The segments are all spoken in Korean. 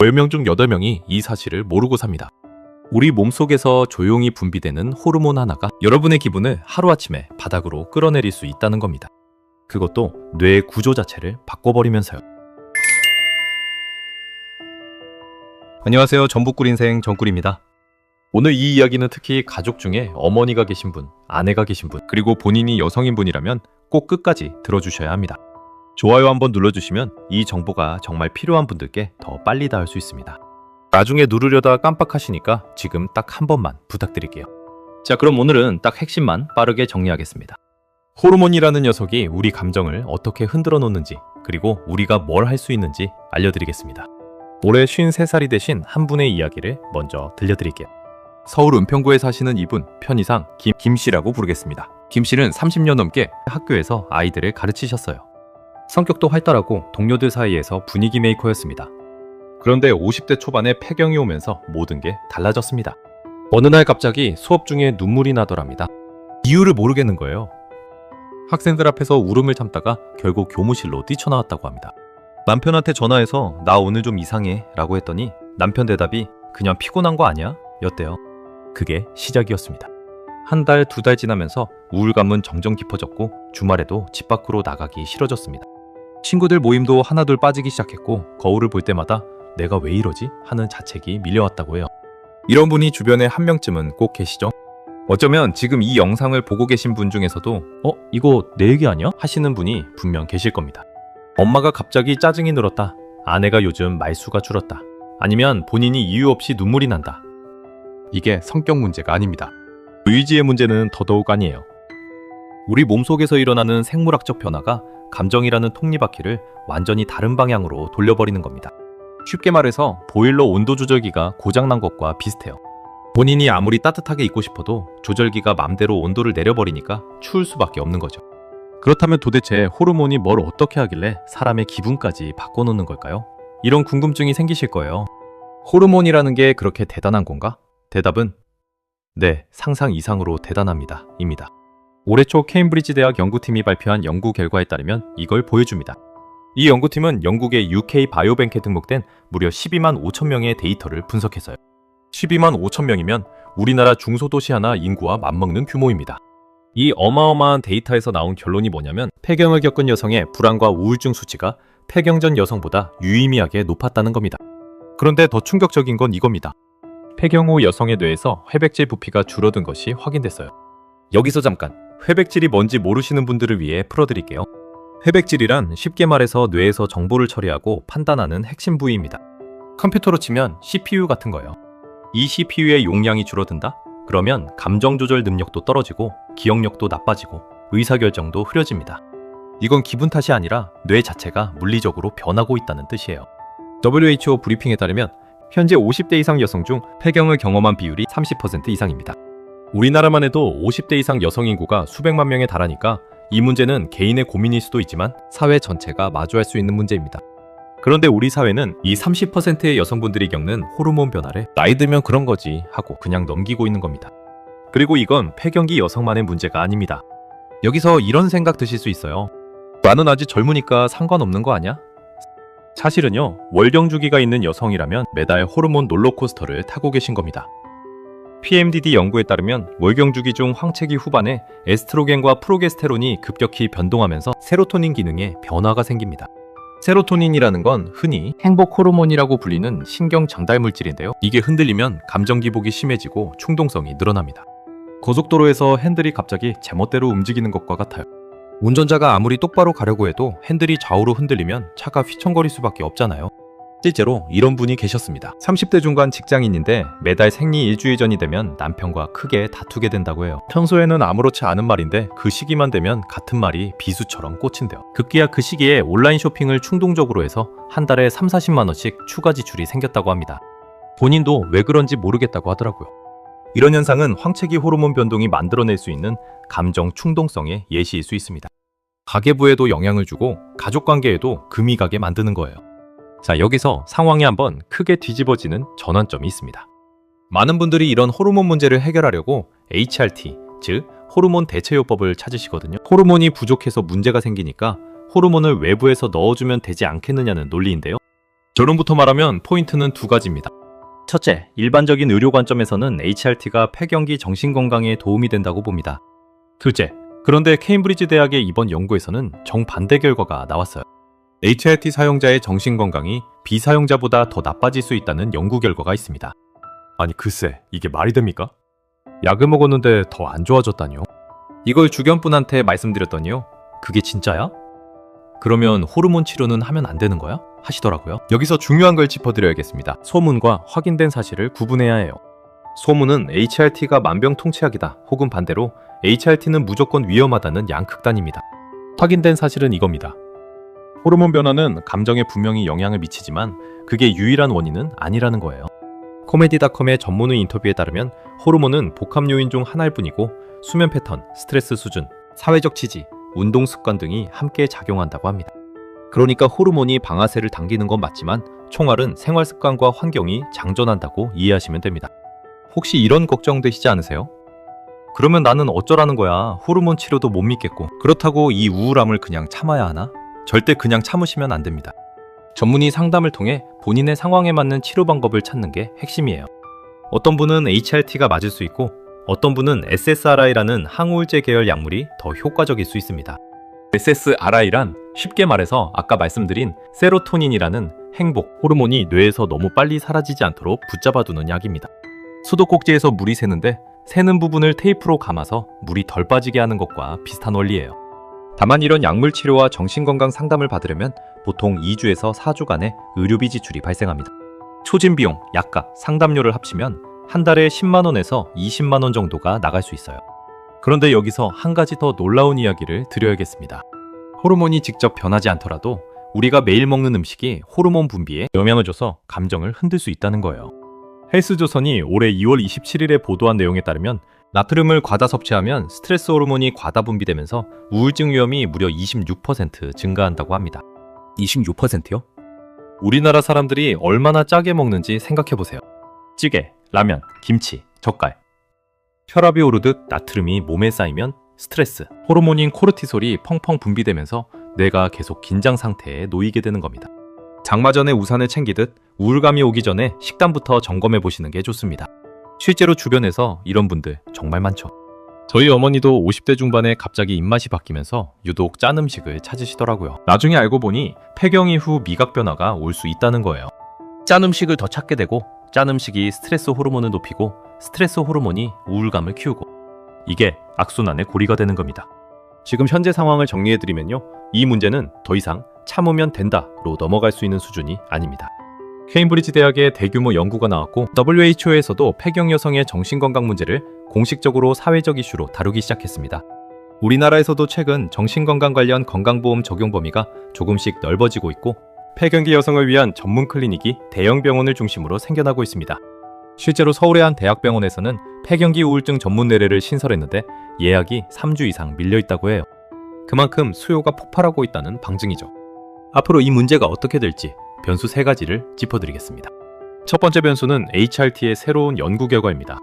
10명 중 8명이 이 사실을 모르고 삽니다. 우리 몸속에서 조용히 분비되는 호르몬 하나가 여러분의 기분을 하루아침에 바닥으로 끌어내릴 수 있다는 겁니다. 그것도 뇌의 구조 자체를 바꿔버리면서요. 안녕하세요. 전북꿀 인생 정꿀입니다. 오늘 이 이야기는 특히 가족 중에 어머니가 계신 분, 아내가 계신 분, 그리고 본인이 여성인 분이라면 꼭 끝까지 들어주셔야 합니다. 좋아요 한번 눌러주시면 이 정보가 정말 필요한 분들께 더 빨리 닿을 수 있습니다. 나중에 누르려다 깜빡하시니까 지금 딱 한 번만 부탁드릴게요. 자, 그럼 오늘은 딱 핵심만 빠르게 정리하겠습니다. 호르몬이라는 녀석이 우리 감정을 어떻게 흔들어 놓는지, 그리고 우리가 뭘 할 수 있는지 알려드리겠습니다. 올해 53살이 되신 한 분의 이야기를 먼저 들려드릴게요. 서울 은평구에 사시는 이분, 편의상 김씨라고 부르겠습니다. 김씨는 30년 넘게 학교에서 아이들을 가르치셨어요. 성격도 활달하고 동료들 사이에서 분위기 메이커였습니다. 그런데 50대 초반에 폐경이 오면서 모든 게 달라졌습니다. 어느 날 갑자기 수업 중에 눈물이 나더랍니다. 이유를 모르겠는 거예요. 학생들 앞에서 울음을 참다가 결국 교무실로 뛰쳐나왔다고 합니다. 남편한테 전화해서 나 오늘 좀 이상해 라고 했더니 남편 대답이 그냥 피곤한 거 아니야? 였대요. 그게 시작이었습니다. 한 달, 2달 지나면서 우울감은 점점 깊어졌고 주말에도 집 밖으로 나가기 싫어졌습니다. 친구들 모임도 하나둘 빠지기 시작했고 거울을 볼 때마다 내가 왜 이러지? 하는 자책이 밀려왔다고 해요. 이런 분이 주변에 한 명쯤은 꼭 계시죠? 어쩌면 지금 이 영상을 보고 계신 분 중에서도 이거 내 얘기 아니야? 하시는 분이 분명 계실 겁니다. 엄마가 갑자기 짜증이 늘었다. 아내가 요즘 말수가 줄었다. 아니면 본인이 이유 없이 눈물이 난다. 이게 성격 문제가 아닙니다. 의지의 문제는 더더욱 아니에요. 우리 몸속에서 일어나는 생물학적 변화가 감정이라는 톱니바퀴를 완전히 다른 방향으로 돌려버리는 겁니다. 쉽게 말해서 보일러 온도 조절기가 고장난 것과 비슷해요. 본인이 아무리 따뜻하게 있고 싶어도 조절기가 맘대로 온도를 내려버리니까 추울 수밖에 없는 거죠. 그렇다면 도대체 호르몬이 뭘 어떻게 하길래 사람의 기분까지 바꿔놓는 걸까요? 이런 궁금증이 생기실 거예요. 호르몬이라는 게 그렇게 대단한 건가? 대답은 네, 상상 이상으로 대단합니다. 입니다. 올해 초 케임브리지 대학 연구팀이 발표한 연구 결과에 따르면 이걸 보여줍니다. 이 연구팀은 영국의 UK 바이오뱅크에 등록된 무려 12만 5천 명의 데이터를 분석했어요. 12만 5천 명이면 우리나라 중소도시 하나 인구와 맞먹는 규모입니다. 이 어마어마한 데이터에서 나온 결론이 뭐냐면 폐경을 겪은 여성의 불안과 우울증 수치가 폐경 전 여성보다 유의미하게 높았다는 겁니다. 그런데 더 충격적인 건 이겁니다. 폐경 후 여성의 뇌에서 회백질 부피가 줄어든 것이 확인됐어요. 여기서 잠깐 회백질이 뭔지 모르시는 분들을 위해 풀어드릴게요. 회백질이란 쉽게 말해서 뇌에서 정보를 처리하고 판단하는 핵심 부위입니다. 컴퓨터로 치면 CPU 같은 거예요. 이 CPU의 용량이 줄어든다? 그러면 감정 조절 능력도 떨어지고 기억력도 나빠지고 의사결정도 흐려집니다. 이건 기분 탓이 아니라 뇌 자체가 물리적으로 변하고 있다는 뜻이에요. WHO 브리핑에 따르면 현재 50대 이상 여성 중 폐경을 경험한 비율이 30% 이상입니다. 우리나라만 해도 50대 이상 여성 인구가 수백만 명에 달하니까 이 문제는 개인의 고민일 수도 있지만 사회 전체가 마주할 수 있는 문제입니다. 그런데 우리 사회는 이 30%의 여성분들이 겪는 호르몬 변화를 나이 들면 그런 거지 하고 그냥 넘기고 있는 겁니다. 그리고 이건 폐경기 여성만의 문제가 아닙니다. 여기서 이런 생각 드실 수 있어요. 나는 아직 젊으니까 상관없는 거 아니야? 사실은요, 월경주기가 있는 여성이라면 매달 호르몬 롤러코스터를 타고 계신 겁니다. PMDD 연구에 따르면 월경주기 중 황체기 후반에 에스트로겐과 프로게스테론이 급격히 변동하면서 세로토닌 기능에 변화가 생깁니다. 세로토닌이라는 건 흔히 행복 호르몬이라고 불리는 신경 전달 물질인데요. 이게 흔들리면 감정 기복이 심해지고 충동성이 늘어납니다. 고속도로에서 핸들이 갑자기 제멋대로 움직이는 것과 같아요. 운전자가 아무리 똑바로 가려고 해도 핸들이 좌우로 흔들리면 차가 휘청거릴 수밖에 없잖아요. 실제로 이런 분이 계셨습니다. 30대 중반 직장인인데 매달 생리 일주일 전이 되면 남편과 크게 다투게 된다고 해요. 평소에는 아무렇지 않은 말인데 그 시기만 되면 같은 말이 비수처럼 꽂힌대요. 급기야 그 시기에 온라인 쇼핑을 충동적으로 해서 한 달에 30-40만 원씩 추가 지출이 생겼다고 합니다. 본인도 왜 그런지 모르겠다고 하더라고요. 이런 현상은 황체기 호르몬 변동이 만들어낼 수 있는 감정 충동성의 예시일 수 있습니다. 가계부에도 영향을 주고 가족관계에도 금이 가게 만드는 거예요. 자, 여기서 상황이 한번 크게 뒤집어지는 전환점이 있습니다. 많은 분들이 이런 호르몬 문제를 해결하려고 HRT, 즉 호르몬 대체요법을 찾으시거든요. 호르몬이 부족해서 문제가 생기니까 호르몬을 외부에서 넣어주면 되지 않겠느냐는 논리인데요. 결론부터 말하면 포인트는 두 가지입니다. 첫째, 일반적인 의료 관점에서는 HRT가 폐경기 정신건강에 도움이 된다고 봅니다. 둘째, 그런데 케임브리지 대학의 이번 연구에서는 정반대 결과가 나왔어요. HRT 사용자의 정신건강이 비사용자보다 더 나빠질 수 있다는 연구 결과가 있습니다. 아니 글쎄, 이게 말이 됩니까? 약을 먹었는데 더 안 좋아졌다니요? 이걸 주변 분한테 말씀드렸더니요. 그게 진짜야? 그러면 호르몬 치료는 하면 안 되는 거야? 하시더라고요. 여기서 중요한 걸 짚어드려야겠습니다. 소문과 확인된 사실을 구분해야 해요. 소문은 HRT가 만병통치약이다 혹은 반대로 HRT는 무조건 위험하다는 양극단입니다. 확인된 사실은 이겁니다. 호르몬 변화는 감정에 분명히 영향을 미치지만 그게 유일한 원인은 아니라는 거예요. 코메디닷컴의 전문의 인터뷰에 따르면 호르몬은 복합 요인 중 하나일 뿐이고 수면 패턴, 스트레스 수준, 사회적 지지, 운동 습관 등이 함께 작용한다고 합니다. 그러니까 호르몬이 방아쇠를 당기는 건 맞지만 총알은 생활 습관과 환경이 장전한다고 이해하시면 됩니다. 혹시 이런 걱정되시지 않으세요? 그러면 나는 어쩌라는 거야. 호르몬 치료도 못 믿겠고. 그렇다고 이 우울함을 그냥 참아야 하나? 절대 그냥 참으시면 안 됩니다. 전문의 상담을 통해 본인의 상황에 맞는 치료 방법을 찾는 게 핵심이에요. 어떤 분은 HRT가 맞을 수 있고 어떤 분은 SSRI라는 항우울제 계열 약물이 더 효과적일 수 있습니다. SSRI란 쉽게 말해서 아까 말씀드린 세로토닌이라는 행복, 호르몬이 뇌에서 너무 빨리 사라지지 않도록 붙잡아두는 약입니다. 수도꼭지에서 물이 새는데 새는 부분을 테이프로 감아서 물이 덜 빠지게 하는 것과 비슷한 원리예요. 다만 이런 약물 치료와 정신건강 상담을 받으려면 보통 2주에서 4주간의 의료비 지출이 발생합니다. 초진 비용, 약값, 상담료를 합치면 한 달에 10만 원에서 20만 원 정도가 나갈 수 있어요. 그런데 여기서 한 가지 더 놀라운 이야기를 드려야겠습니다. 호르몬이 직접 변하지 않더라도 우리가 매일 먹는 음식이 호르몬 분비에 영향을 줘서 감정을 흔들 수 있다는 거예요. 헬스조선이 올해 2월 27일에 보도한 내용에 따르면 나트륨을 과다 섭취하면 스트레스 호르몬이 과다 분비되면서 우울증 위험이 무려 26% 증가한다고 합니다. 26%요? 우리나라 사람들이 얼마나 짜게 먹는지 생각해보세요. 찌개, 라면, 김치, 젓갈. 혈압이 오르듯 나트륨이 몸에 쌓이면 스트레스, 호르몬인 코르티솔이 펑펑 분비되면서 뇌가 계속 긴장 상태에 놓이게 되는 겁니다. 장마 전에 우산을 챙기듯 우울감이 오기 전에 식단부터 점검해 보시는 게 좋습니다. 실제로 주변에서 이런 분들 정말 많죠. 저희 어머니도 50대 중반에 갑자기 입맛이 바뀌면서 유독 짠 음식을 찾으시더라고요. 나중에 알고 보니 폐경 이후 미각 변화가 올 수 있다는 거예요. 짠 음식을 더 찾게 되고 짠 음식이 스트레스 호르몬을 높이고 스트레스 호르몬이 우울감을 키우고 이게 악순환의 고리가 되는 겁니다. 지금 현재 상황을 정리해드리면요. 이 문제는 더 이상 참으면 된다로 넘어갈 수 있는 수준이 아닙니다. 케임브리지 대학의 대규모 연구가 나왔고 WHO에서도 폐경 여성의 정신건강 문제를 공식적으로 사회적 이슈로 다루기 시작했습니다. 우리나라에서도 최근 정신건강 관련 건강보험 적용 범위가 조금씩 넓어지고 있고 폐경기 여성을 위한 전문 클리닉이 대형 병원을 중심으로 생겨나고 있습니다. 실제로 서울의 한 대학병원에서는 폐경기 우울증 전문 의뢰를 신설했는데 예약이 3주 이상 밀려있다고 해요. 그만큼 수요가 폭발하고 있다는 방증이죠. 앞으로 이 문제가 어떻게 될지 변수 3가지를 짚어드리겠습니다. 첫 번째 변수는 HRT의 새로운 연구 결과입니다.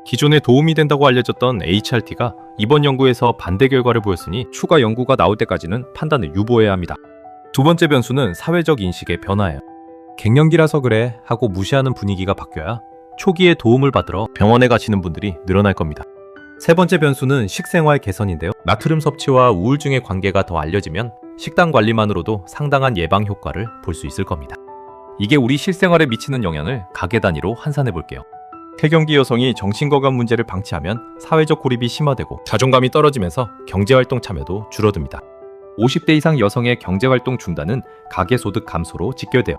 기존에 도움이 된다고 알려졌던 HRT가 이번 연구에서 반대 결과를 보였으니 추가 연구가 나올 때까지는 판단을 유보해야 합니다. 두 번째 변수는 사회적 인식의 변화예요. 갱년기라서 그래 하고 무시하는 분위기가 바뀌어야 초기에 도움을 받으러 병원에 가시는 분들이 늘어날 겁니다. 세 번째 변수는 식생활 개선인데요. 나트륨 섭취와 우울증의 관계가 더 알려지면 식단 관리만으로도 상당한 예방 효과를 볼 수 있을 겁니다. 이게 우리 실생활에 미치는 영향을 가계 단위로 환산해 볼게요. 폐경기 여성이 정신건강 문제를 방치하면 사회적 고립이 심화되고 자존감이 떨어지면서 경제활동 참여도 줄어듭니다. 50대 이상 여성의 경제활동 중단은 가계소득 감소로 직결돼요.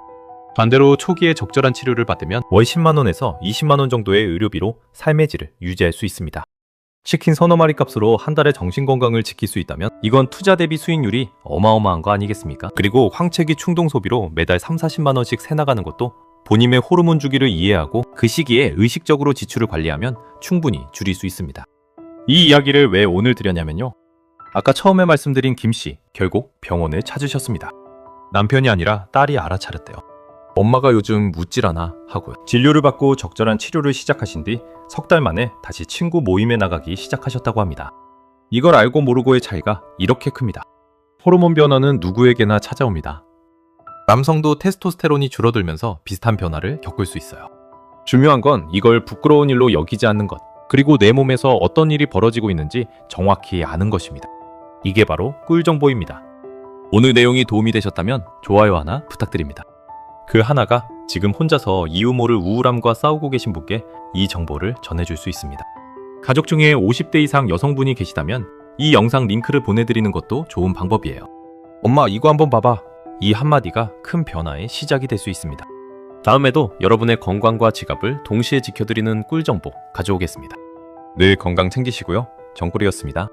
반대로 초기에 적절한 치료를 받으면 월 10만 원에서 20만 원 정도의 의료비로 삶의 질을 유지할 수 있습니다. 치킨 서너 마리 값으로 한 달에 정신건강을 지킬 수 있다면 이건 투자 대비 수익률이 어마어마한 거 아니겠습니까? 그리고 황체기 충동 소비로 매달 30-40만 원씩 새 나가는 것도 본인의 호르몬 주기를 이해하고 그 시기에 의식적으로 지출을 관리하면 충분히 줄일 수 있습니다. 이 이야기를 왜 오늘 드렸냐면요. 아까 처음에 말씀드린 김씨 결국 병원을 찾으셨습니다. 남편이 아니라 딸이 알아차렸대요. 엄마가 요즘 묻질하나 하고요. 진료를 받고 적절한 치료를 시작하신 뒤 석 달 만에 다시 친구 모임에 나가기 시작하셨다고 합니다. 이걸 알고 모르고의 차이가 이렇게 큽니다. 호르몬 변화는 누구에게나 찾아옵니다. 남성도 테스토스테론이 줄어들면서 비슷한 변화를 겪을 수 있어요. 중요한 건 이걸 부끄러운 일로 여기지 않는 것, 그리고 내 몸에서 어떤 일이 벌어지고 있는지 정확히 아는 것입니다. 이게 바로 꿀정보입니다. 오늘 내용이 도움이 되셨다면 좋아요 하나 부탁드립니다. 그 하나가 지금 혼자서 이유 모를 우울함과 싸우고 계신 분께 이 정보를 전해줄 수 있습니다. 가족 중에 50대 이상 여성분이 계시다면 이 영상 링크를 보내드리는 것도 좋은 방법이에요. 엄마 이거 한번 봐봐. 이 한마디가 큰 변화의 시작이 될 수 있습니다. 다음에도 여러분의 건강과 지갑을 동시에 지켜드리는 꿀정보 가져오겠습니다. 늘 건강 챙기시고요. 정꿀이었습니다.